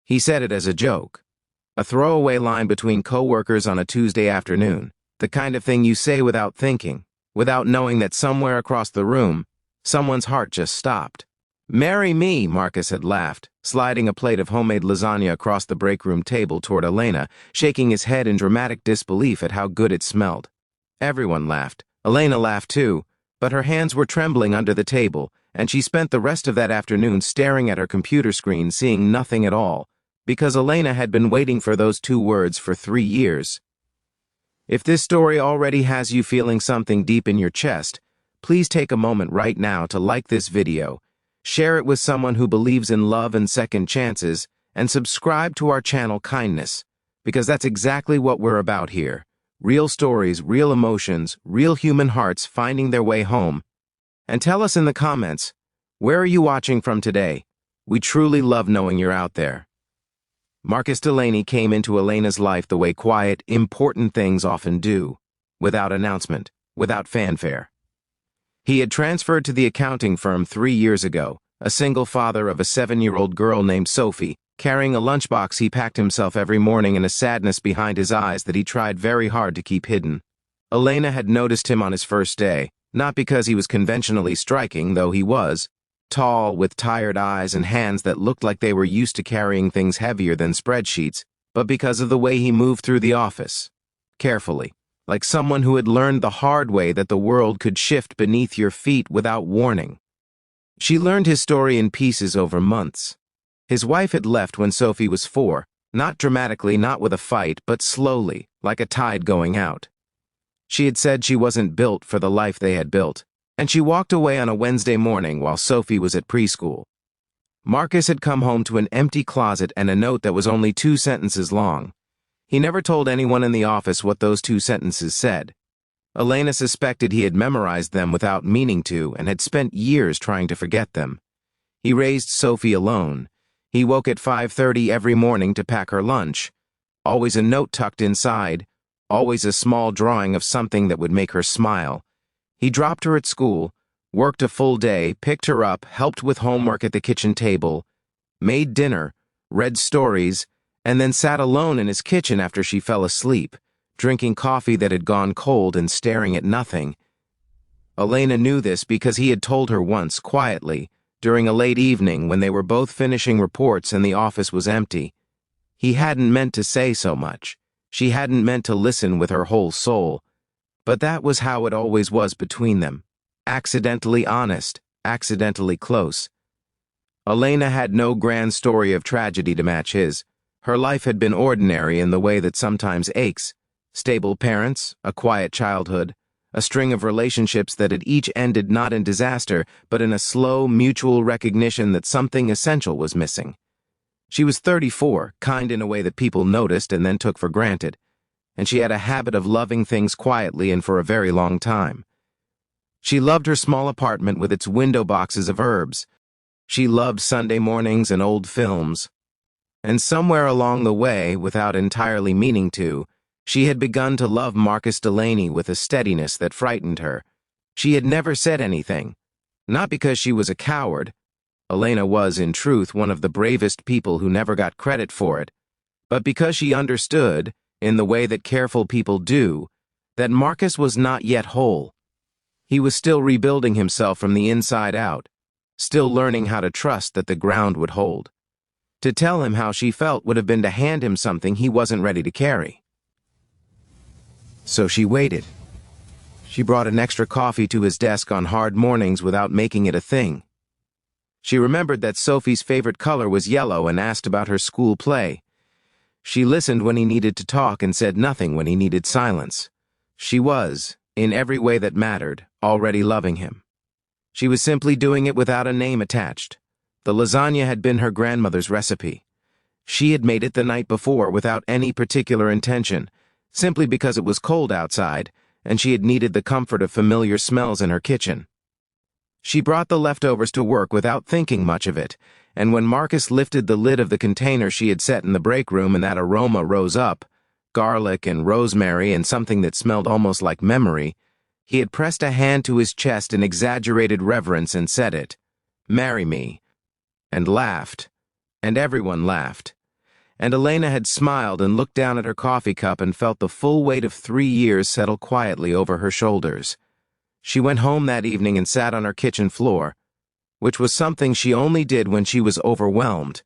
He said it as a joke, a throwaway line between coworkers on a Tuesday afternoon, the kind of thing you say without thinking, without knowing that somewhere across the room, someone's heart just stopped. "Marry me," Marcus had laughed, sliding a plate of homemade lasagna across the break room table toward Elena, shaking his head in dramatic disbelief at how good it smelled. Everyone laughed. Elena laughed too, but her hands were trembling under the table, and she spent the rest of that afternoon staring at her computer screen, seeing nothing at all, because Elena had been waiting for those two words for 3 years. If this story already has you feeling something deep in your chest, please take a moment right now to like this video, share it with someone who believes in love and second chances, and subscribe to our channel Kindness, because that's exactly what we're about here. Real stories, real emotions, real human hearts finding their way home. And tell us in the comments, where are you watching from today? We truly love knowing you're out there. Marcus Delaney came into Elena's life the way quiet, important things often do, without announcement, without fanfare. He had transferred to the accounting firm 3 years ago, a single father of a 7-year-old girl named Sophie. Carrying a lunchbox, he packed himself every morning in a sadness behind his eyes that he tried very hard to keep hidden. Elena had noticed him on his first day, not because he was conventionally striking, though he was, tall, with tired eyes and hands that looked like they were used to carrying things heavier than spreadsheets, but because of the way he moved through the office. Carefully, like someone who had learned the hard way that the world could shift beneath your feet without warning. She learned his story in pieces over months. His wife had left when Sophie was 4, not dramatically, not with a fight, but slowly, like a tide going out. She had said she wasn't built for the life they had built, and she walked away on a Wednesday morning while Sophie was at preschool. Marcus had come home to an empty closet and a note that was only 2 sentences long. He never told anyone in the office what those 2 sentences said. Elena suspected he had memorized them without meaning to and had spent years trying to forget them. He raised Sophie alone. He woke at 5:30 every morning to pack her lunch. Always a note tucked inside, always a small drawing of something that would make her smile. He dropped her at school, worked a full day, picked her up, helped with homework at the kitchen table, made dinner, read stories, and then sat alone in his kitchen after she fell asleep, drinking coffee that had gone cold and staring at nothing. Elena knew this because he had told her once, quietly, during a late evening when they were both finishing reports and the office was empty. He hadn't meant to say so much. She hadn't meant to listen with her whole soul. But that was how it always was between them. Accidentally honest, accidentally close. Elena had no grand story of tragedy to match his. Her life had been ordinary in the way that sometimes aches. Stable parents, a quiet childhood, a string of relationships that had each ended not in disaster, but in a slow, mutual recognition that something essential was missing. She was 34, kind in a way that people noticed and then took for granted, and she had a habit of loving things quietly and for a very long time. She loved her small apartment with its window boxes of herbs. She loved Sunday mornings and old films. And somewhere along the way, without entirely meaning to, she had begun to love Marcus Delaney with a steadiness that frightened her. She had never said anything, not because she was a coward. Elena was, in truth, one of the bravest people who never got credit for it, but because she understood, in the way that careful people do, that Marcus was not yet whole. He was still rebuilding himself from the inside out, still learning how to trust that the ground would hold. To tell him how she felt would have been to hand him something he wasn't ready to carry. So she waited. She brought an extra coffee to his desk on hard mornings without making it a thing. She remembered that Sophie's favorite color was yellow and asked about her school play. She listened when he needed to talk and said nothing when he needed silence. She was, in every way that mattered, already loving him. She was simply doing it without a name attached. The lasagna had been her grandmother's recipe. She had made it the night before without any particular intention, simply because it was cold outside, and she had needed the comfort of familiar smells in her kitchen. She brought the leftovers to work without thinking much of it, and when Marcus lifted the lid of the container she had set in the break room and that aroma rose up, garlic and rosemary and something that smelled almost like memory, he had pressed a hand to his chest in exaggerated reverence and said it, "Marry me," and laughed, and everyone laughed, and Elena had smiled and looked down at her coffee cup and felt the full weight of 3 years settle quietly over her shoulders. She went home that evening and sat on her kitchen floor, which was something she only did when she was overwhelmed.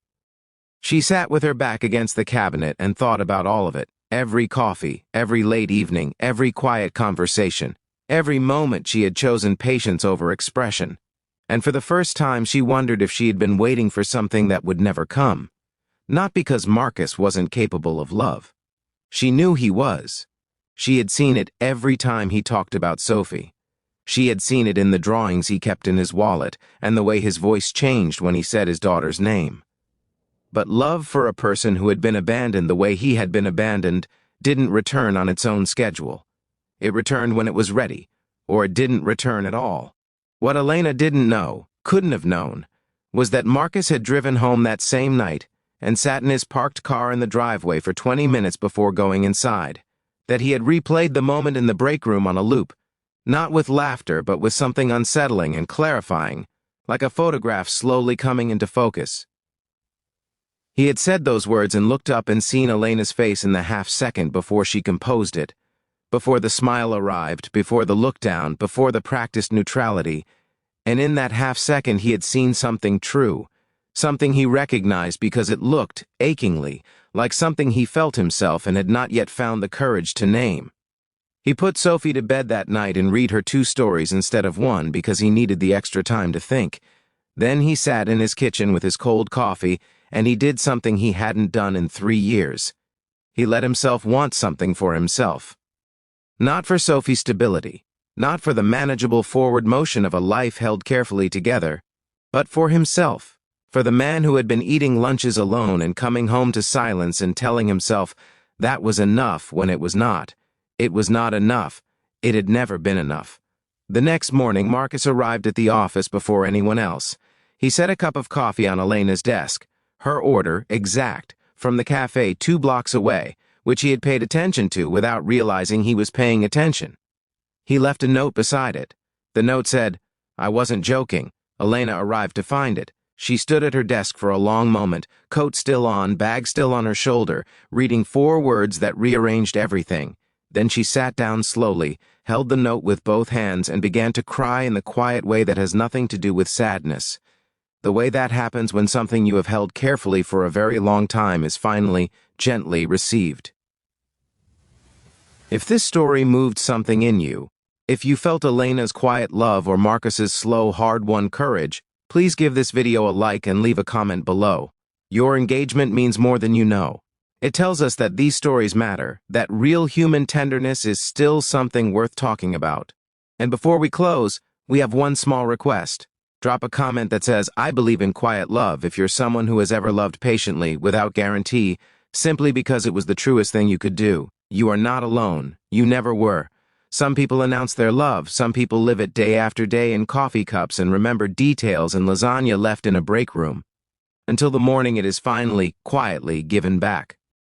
She sat with her back against the cabinet and thought about all of it. Every coffee, every late evening, every quiet conversation, every moment she had chosen patience over expression. And for the first time she wondered if she had been waiting for something that would never come. Not because Marcus wasn't capable of love. She knew he was. She had seen it every time he talked about Sophie. She had seen it in the drawings he kept in his wallet and the way his voice changed when he said his daughter's name. But love for a person who had been abandoned the way he had been abandoned didn't return on its own schedule. It returned when it was ready, or it didn't return at all. What Elena didn't know, couldn't have known, was that Marcus had driven home that same night and sat in his parked car in the driveway for 20 minutes before going inside. That he had replayed the moment in the break room on a loop, not with laughter but with something unsettling and clarifying, like a photograph slowly coming into focus. He had said those words and looked up and seen Elena's face in the half-second before she composed it, before the smile arrived, before the look down, before the practiced neutrality, and in that half-second he had seen something true, something he recognized because it looked, achingly, like something he felt himself and had not yet found the courage to name. He put Sophie to bed that night and read her 2 stories instead of 1 because he needed the extra time to think. Then he sat in his kitchen with his cold coffee, and he did something he hadn't done in 3 years. He let himself want something for himself. Not for Sophie's stability, not for the manageable forward motion of a life held carefully together, but for himself, for the man who had been eating lunches alone and coming home to silence and telling himself that was enough when it was not. It was not enough. It had never been enough. The next morning, Marcus arrived at the office before anyone else. He set a cup of coffee on Elena's desk, her order, exact, from the cafe 2 blocks away, which he had paid attention to without realizing he was paying attention. He left a note beside it. The note said, "I wasn't joking." Elena arrived to find it. She stood at her desk for a long moment, coat still on, bag still on her shoulder, reading 4 words that rearranged everything. Then she sat down slowly, held the note with both hands, and began to cry in the quiet way that has nothing to do with sadness. The way that happens when something you have held carefully for a very long time is finally, gently received. If this story moved something in you, if you felt Elena's quiet love or Marcus's slow, hard-won courage, please give this video a like and leave a comment below. Your engagement means more than you know. It tells us that these stories matter, that real human tenderness is still something worth talking about. And before we close, we have one small request. Drop a comment that says, "I believe in quiet love," if you're someone who has ever loved patiently, without guarantee, simply because it was the truest thing you could do. You are not alone. You never were. Some people announce their love. Some people live it day after day in coffee cups and remember details and lasagna left in a break room, until the morning it is finally, quietly given back.